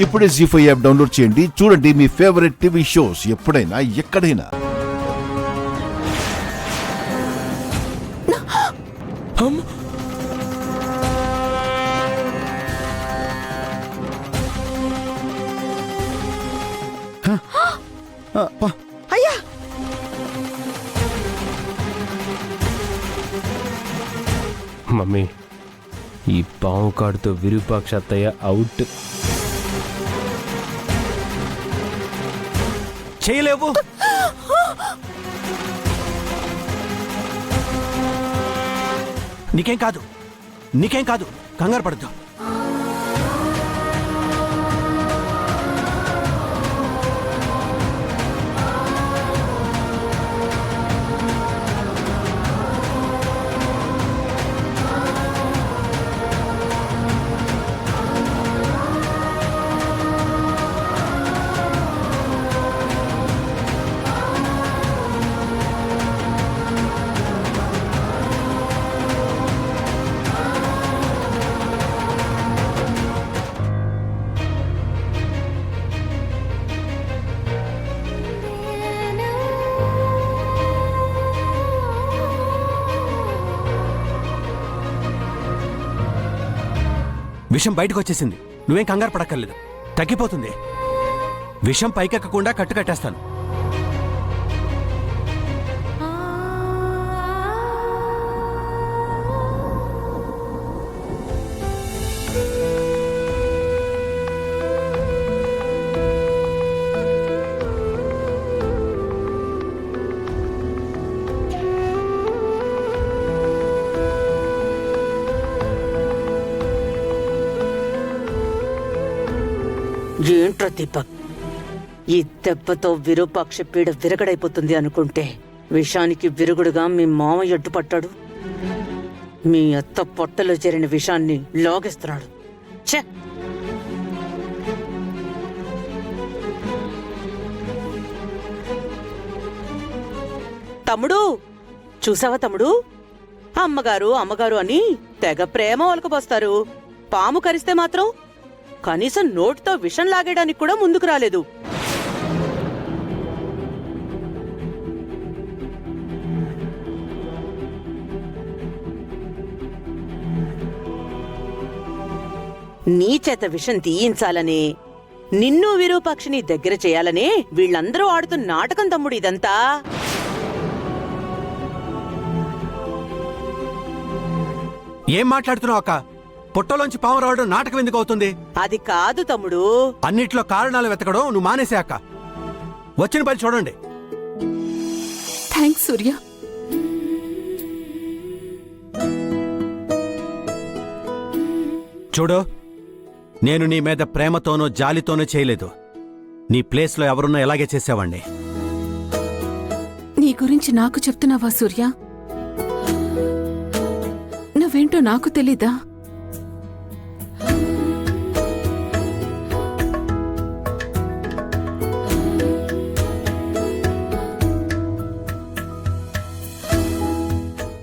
ఇప్పుడే జీ5 app download చేయండి. చూడండి మీ ఫేవరెట్ టీవీ షోస్ ఎప్పుడైనా ఎక్కడైనా. అయ్యా మమ్మీ, ఈ పాము కాడుతో విరూపాక్ష అత్తయ్య అవుట్. చేయలేవు. నీకేం కాదు, కంగారు పడద్దు. విషం బయటకు వచ్చేసింది. నువ్వేం కంగారు పడక్కర్లేదు, తగ్గిపోతుంది. విషం పైకెక్కకుండా కట్టేస్తాను. ఏంట్రా దీపక్, ఈ దెబ్బతో విరూపాక్ష పీడ విరగడైపోతుంది అనుకుంటే విషానికి విరుగుడుగా మీ మామయ్య అడ్డుపట్టాడు. మీ అత్త పొట్టలో చేరిన విషాన్ని లాగేస్తున్నాడు. ఛే! తమ్ముడు, చూసావా తమ్ముడు, అమ్మగారు అని తెగ ప్రేమ ఒలకపోస్తారు. పాము కరిస్తే మాత్రం కనీసం నోటితో విషం లాగేయడానికి కూడా ముందుకు రాలేదు. నీ చేత విషం తీయించాలనే, నిన్ను విరూపాక్షిని దగ్గర చేయాలనే వీళ్ళందరూ ఆడుతున్న నాటకం తమ్ముడు ఇదంతా. ఏం మాట్లాడుతున్నావు అక్క? పొట్టలోంచి పాము రావడం నాటకం ఎందుకు అవుతుంది? అది కాదు తమ్ముడు. అన్నిట్లో కారణాలు వెతకడం నువ్వు మానేసే అక్క. వచ్చిన పని చూడండి. థ్యాంక్స్ సూర్య. చూడు, నేను నీ మీద ప్రేమతోనో జాలితోనో చేయలేదు. నీ ప్లేస్లో ఎవరున్నా ఎలాగే చేసేవాణ్ణి. నీ గురించి నాకు చెప్తున్నావా సూర్య? నువ్వేంటో నాకు తెలీదా?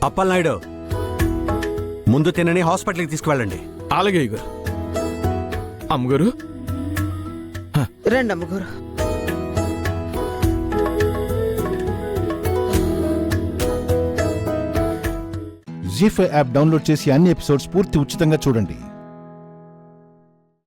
అప్పలనాయుడు, ముందు తినని హాస్పిటల్కి తీసుకువెళ్ళండి. అలాగే ఇగో. అమ్మగారు రండి అమ్మగారు. జీ5 యాప్ డౌన్లోడ్ చేసి అన్ని ఎపిసోడ్స్ పూర్తి ఉచితంగా చూడండి.